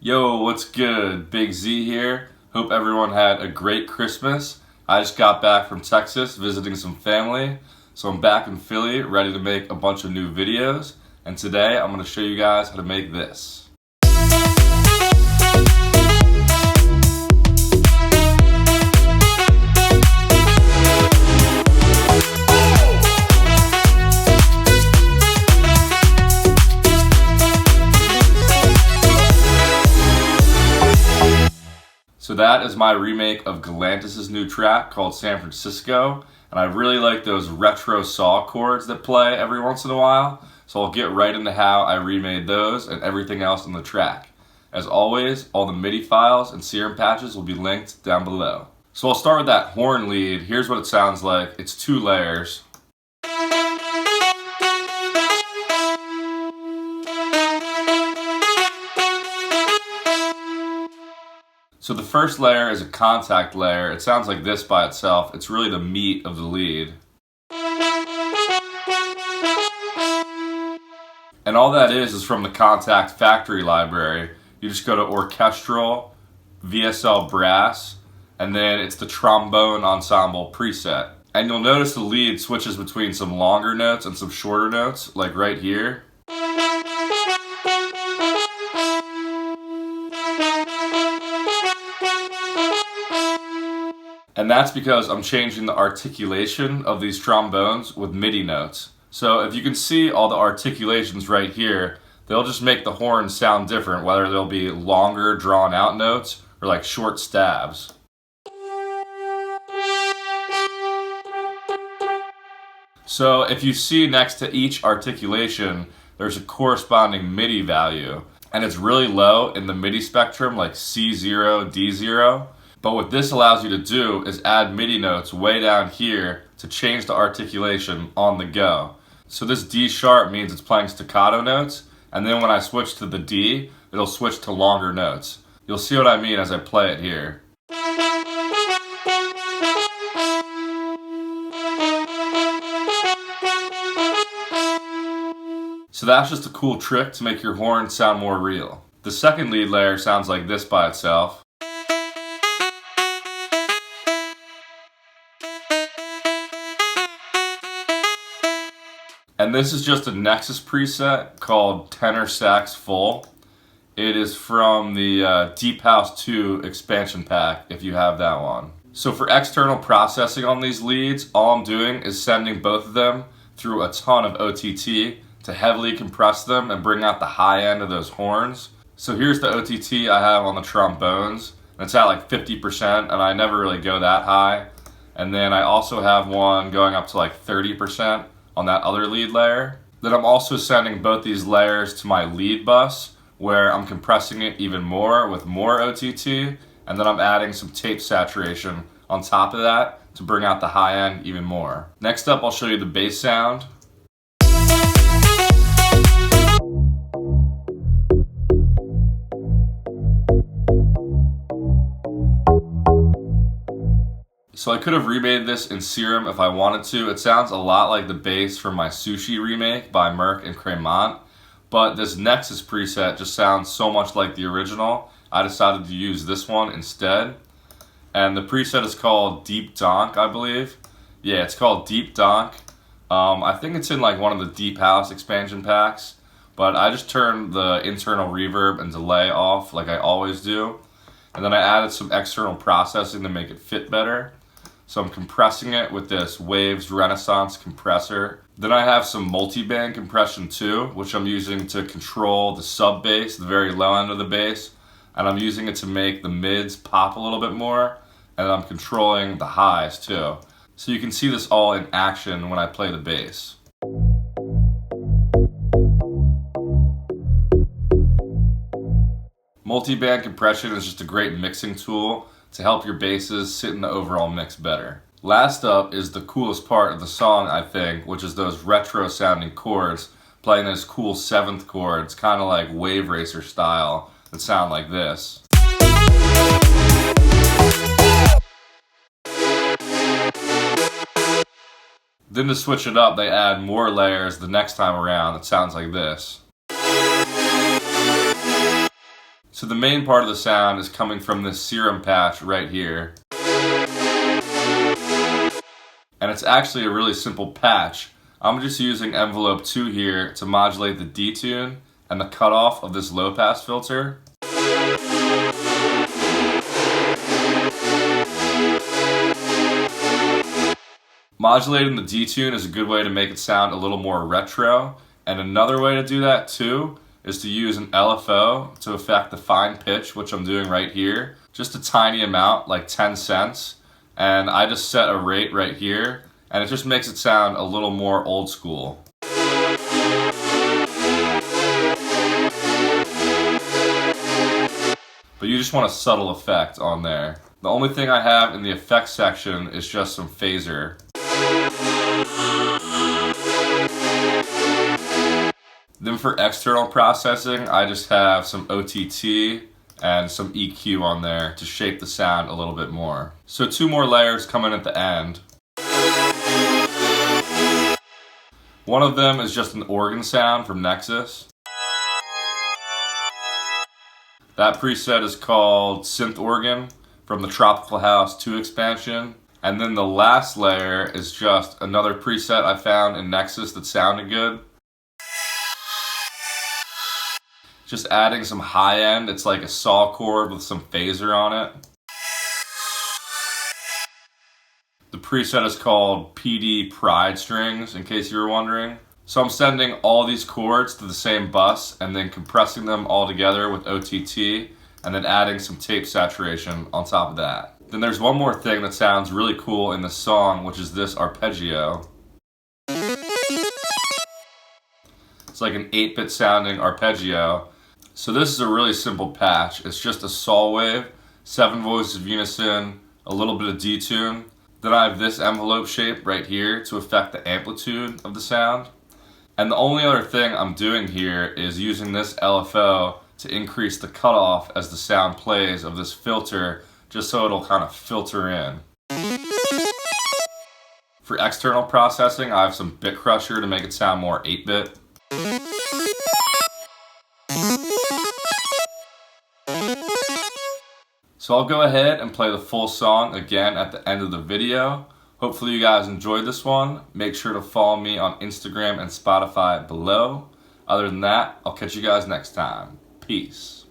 Yo, what's good? Big Z here. Hope everyone had a great Christmas. I just got back from Texas visiting some family, so I'm back in Philly ready to make a bunch of new videos. And today I'm going to show you guys how to make this. So that is my remake of Galantis' new track called San Francisco, and I really like those retro saw chords that play every once in a while, so I'll get right into how I remade those and everything else on the track. As always, all the MIDI files and serum patches will be linked down below. So I'll start with that horn lead. Here's what it sounds like. It's 2 layers. So the first layer is a contact layer. It sounds like this by itself. It's really the meat of the lead. And all that is from the Contact Factory library. You just go to Orchestral, VSL Brass, and then it's the Trombone Ensemble preset. And you'll notice the lead switches between some longer notes and some shorter notes, like right here. And that's because I'm changing the articulation of these trombones with MIDI notes. So if you can see all the articulations right here, they'll just make the horns sound different, whether they'll be longer drawn out notes or like short stabs. So if you see next to each articulation, there's a corresponding MIDI value. And it's really low in the MIDI spectrum, like C0, D0. But what this allows you to do is add MIDI notes way down here to change the articulation on the go. So this D sharp means it's playing staccato notes, and then when I switch to the D, it'll switch to longer notes. You'll see what I mean as I play it here. So that's just a cool trick to make your horn sound more real. The second lead layer sounds like this by itself. And this is just a Nexus preset called Tenor Sax Full. It is from the Deep House 2 expansion pack, if you have that one. So for external processing on these leads, all I'm doing is sending both of them through a ton of OTT to heavily compress them and bring out the high end of those horns. So here's the OTT I have on the trombones. It's at like 50%, and I never really go that high. And then I also have one going up to like 30% on that other lead layer. Then I'm also sending both these layers to my lead bus, where I'm compressing it even more with more OTT, and then I'm adding some tape saturation on top of that to bring out the high end even more. Next up, I'll show you the bass sound. So I could have remade this in Serum if I wanted to. It sounds a lot like the bass from my Sushi remake by Merck and Cremant, but this Nexus preset just sounds so much like the original, I decided to use this one instead. And the preset is called Deep Donk, I believe. Yeah, it's called Deep Donk. I think it's in like one of the Deep House expansion packs, but I just turned the internal reverb and delay off like I always do. And then I added some external processing to make it fit better. So I'm compressing it with this Waves Renaissance compressor. Then I have some multi-band compression too, which I'm using to control the sub bass, the very low end of the bass. And I'm using it to make the mids pop a little bit more. And I'm controlling the highs too. So you can see this all in action when I play the bass. Multi-band compression is just a great mixing tool to help your basses sit in the overall mix better. Last up is the coolest part of the song, I think, which is those retro sounding chords playing those cool 7th chords, kind of like Wave Racer style, that sound like this. Then to switch it up, they add more layers the next time around that sounds like this. So the main part of the sound is coming from this serum patch right here. And it's actually a really simple patch. I'm just using envelope 2 here to modulate the detune and the cutoff of this low pass filter. Modulating the detune is a good way to make it sound a little more retro, and another way to do that too is to use an LFO to affect the fine pitch, which I'm doing right here. Just a tiny amount, like 10 cents, and I just set a rate right here, and it just makes it sound a little more old school. But you just want a subtle effect on there. The only thing I have in the effects section is just some phaser. Then for external processing, I just have some OTT and some EQ on there to shape the sound a little bit more. So 2 more layers come in at the end. One of them is just an organ sound from Nexus. That preset is called Synth Organ from the Tropical House 2 expansion. And then the last layer is just another preset I found in Nexus that sounded good. Just adding some high end, it's like a saw chord with some phaser on it. The preset is called PD Pride Strings, in case you were wondering. So I'm sending all these chords to the same bus and then compressing them all together with OTT and then adding some tape saturation on top of that. Then there's one more thing that sounds really cool in this song, which is this arpeggio. It's like an 8-bit sounding arpeggio. So this is a really simple patch. It's just a saw wave, 7 voices of unison, a little bit of detune. Then I have this envelope shape right here to affect the amplitude of the sound. And the only other thing I'm doing here is using this LFO to increase the cutoff as the sound plays of this filter, just so it'll kind of filter in. For external processing, I have some bit crusher to make it sound more 8-bit. So I'll go ahead and play the full song again at the end of the video. Hopefully you guys enjoyed this one. Make sure to follow me on Instagram and Spotify below. Other than that, I'll catch you guys next time. Peace.